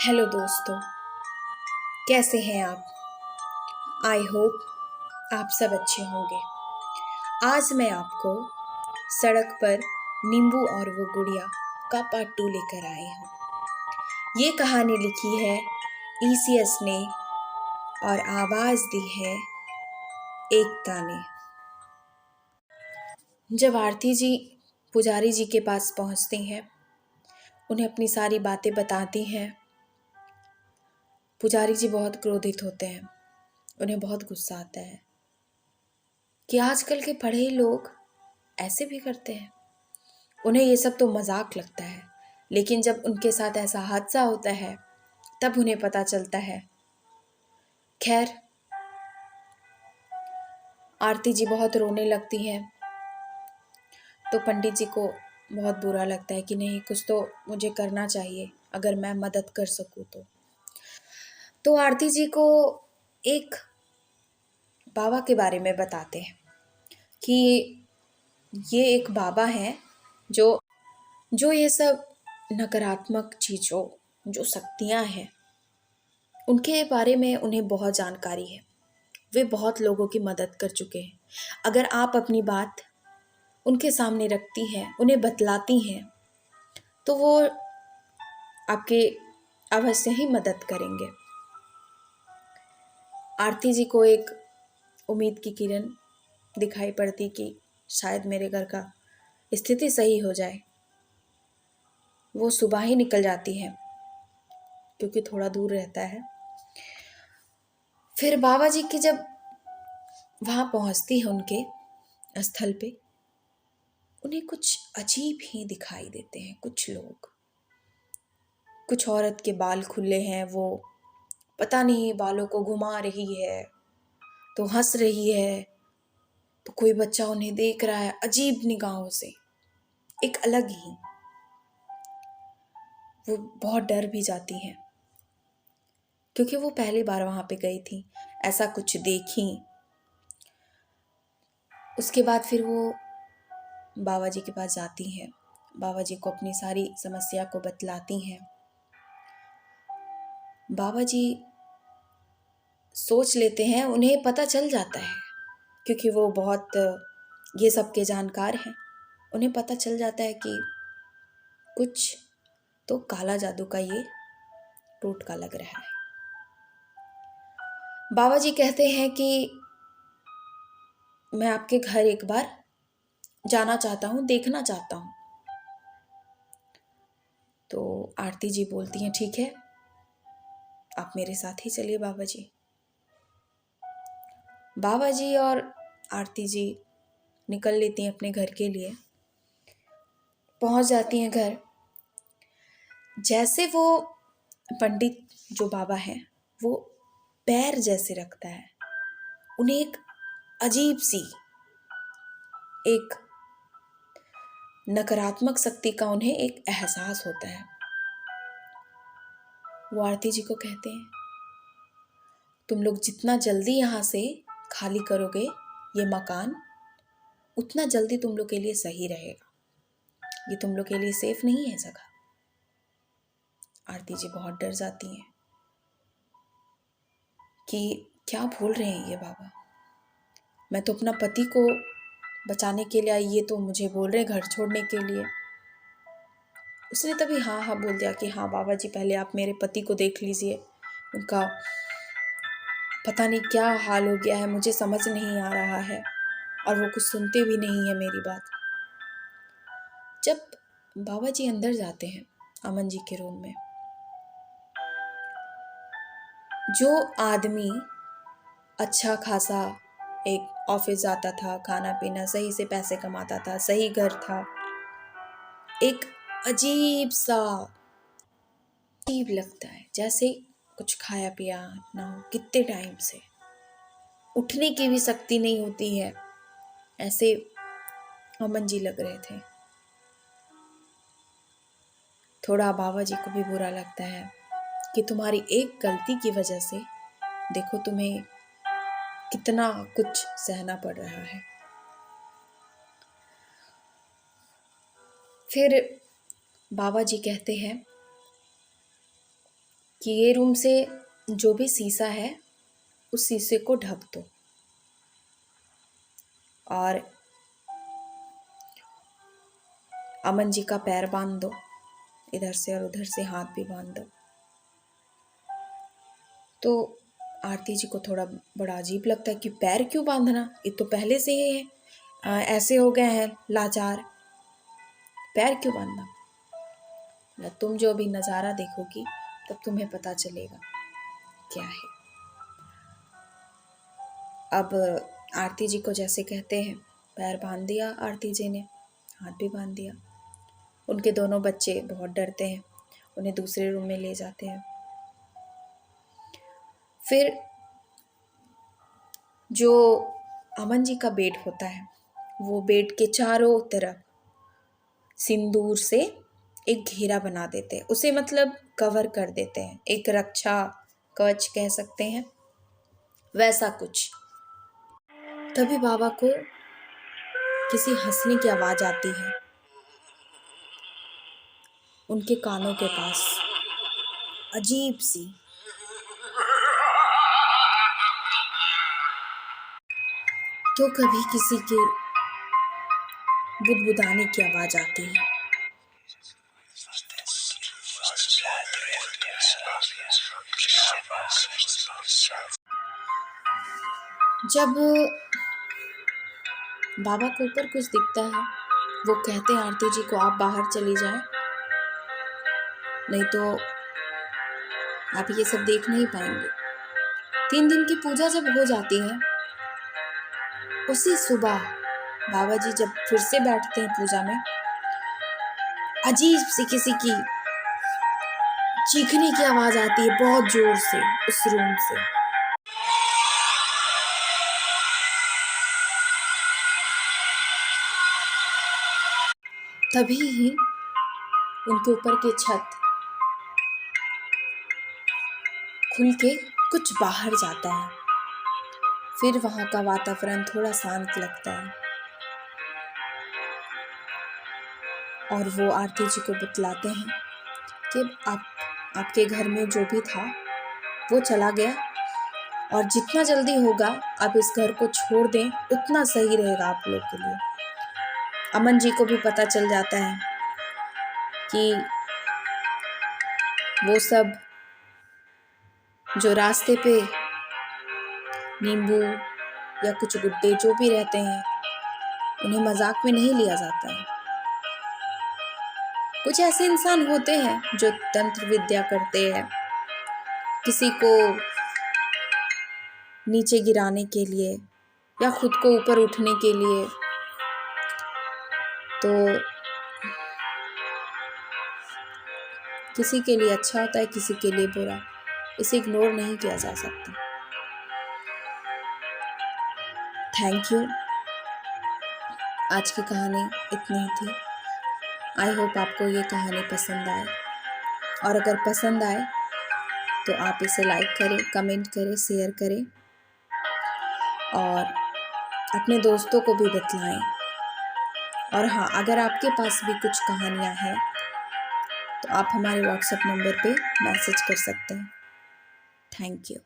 Hello दोस्तों, कैसे हैं आप? आई होप आप सब अच्छे होंगे। आज मैं आपको सड़क पर नींबू और वो गुड़िया का पार्ट 2 लेकर आई हूँ। ये कहानी लिखी है ईसीएस ने और आवाज़ दी है एकता ने। जब आरती जी पुजारी जी के पास पहुँचती हैं, उन्हें अपनी सारी बातें बताती हैं। पुजारी जी बहुत क्रोधित होते हैं, उन्हें बहुत गुस्सा आता है कि आजकल के पढ़े लोग ऐसे भी करते हैं। उन्हें ये सब तो मजाक लगता है, लेकिन जब उनके साथ ऐसा हादसा होता है तब उन्हें पता चलता है। खैर, आरती जी बहुत रोने लगती हैं तो पंडित जी को बहुत बुरा लगता है कि नहीं, कुछ तो मुझे करना चाहिए अगर मैं मदद कर सकूं तो आरती जी को एक बाबा के बारे में बताते हैं कि ये एक बाबा हैं जो जो ये सब नकारात्मक चीज़ों, जो शक्तियाँ हैं, उनके बारे में उन्हें बहुत जानकारी है। वे बहुत लोगों की मदद कर चुके हैं। अगर आप अपनी बात उनके सामने रखती हैं, उन्हें बतलाती हैं, तो वो आपके अवश्य ही मदद करेंगे। आरती जी को एक उम्मीद की किरण दिखाई पड़ती कि शायद मेरे घर का स्थिति सही हो जाए। वो सुबह ही निकल जाती है क्योंकि थोड़ा दूर रहता है। फिर बाबा जी की जब वहाँ पहुँचती है उनके स्थल पे, उन्हें कुछ अजीब ही दिखाई देते हैं। कुछ लोग, कुछ औरत के बाल खुले हैं, वो पता नहीं बालों को घुमा रही है तो हंस रही है, तो कोई बच्चा उन्हें देख रहा है अजीब निगाहों से, एक अलग ही। वो बहुत डर भी जाती हैं क्योंकि वो पहली बार वहाँ पे गई थी, ऐसा कुछ देखी। उसके बाद फिर वो बाबा जी के पास जाती हैं, बाबा जी को अपनी सारी समस्या को बतलाती हैं। बाबा जी सोच लेते हैं, उन्हें पता चल जाता है क्योंकि वो बहुत ये सब के जानकार हैं। उन्हें पता चल जाता है कि कुछ तो काला जादू का ये टोटका लग रहा है। बाबा जी कहते हैं कि मैं आपके घर एक बार जाना चाहता हूँ, देखना चाहता हूँ। तो आरती जी बोलती हैं ठीक है, आप मेरे साथ ही चलिए बाबा जी। बाबा जी और आरती जी निकल लेती हैं अपने घर के लिए, पहुंच जाती हैं घर। जैसे वो पंडित जो बाबा है वो पैर जैसे रखता है, उन्हें एक अजीब सी, एक नकारात्मक शक्ति का उन्हें एक एहसास होता है। वो आरती जी को कहते हैं, तुम लोग जितना जल्दी यहाँ से खाली करोगे ये मकान, उतना जल्दी तुम लोग के लिए सही रहेगा। ये तुम लोग के लिए सेफ नहीं है जगह। आरती जी बहुत डर जाती हैं कि क्या बोल रहे हैं ये बाबा, मैं तो अपना पति को बचाने के लिए आई, ये तो मुझे बोल रहे घर छोड़ने के लिए। उसने तभी हाँ हाँ बोल दिया कि हाँ बाबा जी, पहले आप मेरे पति को देख लीजिए, उनका पता नहीं क्या हाल हो गया है, मुझे समझ नहीं आ रहा है, और वो कुछ सुनते भी नहीं है मेरी बात। जब बाबा जी अंदर जाते हैं अमन जी के रूम में, जो आदमी अच्छा खासा एक ऑफिस जाता था, खाना पीना सही से पैसे कमाता था, सही घर था, एक अजीब सा अजीब लगता है जैसे कुछ खाया पिया ना हो कितने टाइम से, उठने की भी शक्ति नहीं होती है, ऐसे अमन जी लग रहे थे। थोड़ा बाबा जी को भी बुरा लगता है कि तुम्हारी एक गलती की वजह से देखो तुम्हें कितना कुछ सहना पड़ रहा है। फिर बाबा जी कहते हैं कि ये रूम से जो भी शीशा है उस शीशे को ढक दो और अमन जी का पैर बांध दो, इधर से और उधर से हाथ भी बांध दो। तो आरती जी को थोड़ा बड़ा अजीब लगता है कि पैर क्यों बांधना, ये तो पहले से ही है ऐसे हो गए हैं लाचार, पैर क्यों बांधना। तुम जो भी नज़ारा देखोगी तब तुम्हें पता चलेगा क्या है। अब आरती जी को जैसे कहते हैं पैर बांध दिया आरती जी ने, हाथ भी बांध दिया। उनके दोनों बच्चे बहुत डरते हैं, उन्हें दूसरे रूम में ले जाते हैं। फिर जो अमन जी का बेड होता है वो बेड के चारों तरफ सिंदूर से एक घेरा बना देते हैं, उसे मतलब कवर कर देते हैं, एक रक्षा कवच कह सकते हैं, वैसा कुछ। तभी बाबा को किसी हंसने की आवाज आती है उनके कानों के पास, अजीब सी। तो कभी किसी के बुदबुदाने की आवाज आती है। जब बाबा को ऊपर कुछ दिखता है वो कहते हैं आरती जी को आप बाहर चली जाएं, नहीं तो आप ये सब देख नहीं पाएंगे। 3 दिन की पूजा जब हो जाती है उसी सुबह बाबा जी जब फिर से बैठते हैं पूजा में, अजीब सी किसी की चीखने की आवाज आती है बहुत जोर से उस रूम से। तभी ही उनके ऊपर की छत खुल के कुछ बाहर जाता है, फिर वहां का वातावरण थोड़ा शांत लगता है और वो आरती जी को बतलाते हैं कि आपके घर में जो भी था वो चला गया और जितना जल्दी होगा आप इस घर को छोड़ दें उतना सही रहेगा आप लोग के लिए। अमन जी को भी पता चल जाता है कि वो सब जो रास्ते पे नींबू या कुछ गुड्डे जो भी रहते हैं उन्हें मजाक में नहीं लिया जाता है। कुछ ऐसे इंसान होते हैं जो तंत्र विद्या करते हैं किसी को नीचे गिराने के लिए या खुद को ऊपर उठने के लिए, तो किसी के लिए अच्छा होता है किसी के लिए बुरा, इसे इग्नोर नहीं किया जा सकता। थैंक यू, आज की कहानी इतनी ही थी। आई होप आपको ये कहानी पसंद आए, और अगर पसंद आए तो आप इसे लाइक करें, कमेंट करें, शेयर करें और अपने दोस्तों को भी बतलाएं। और हाँ, अगर आपके पास भी कुछ कहानियाँ हैं तो आप हमारे व्हाट्सएप नंबर पे मैसेज कर सकते हैं। Thank you.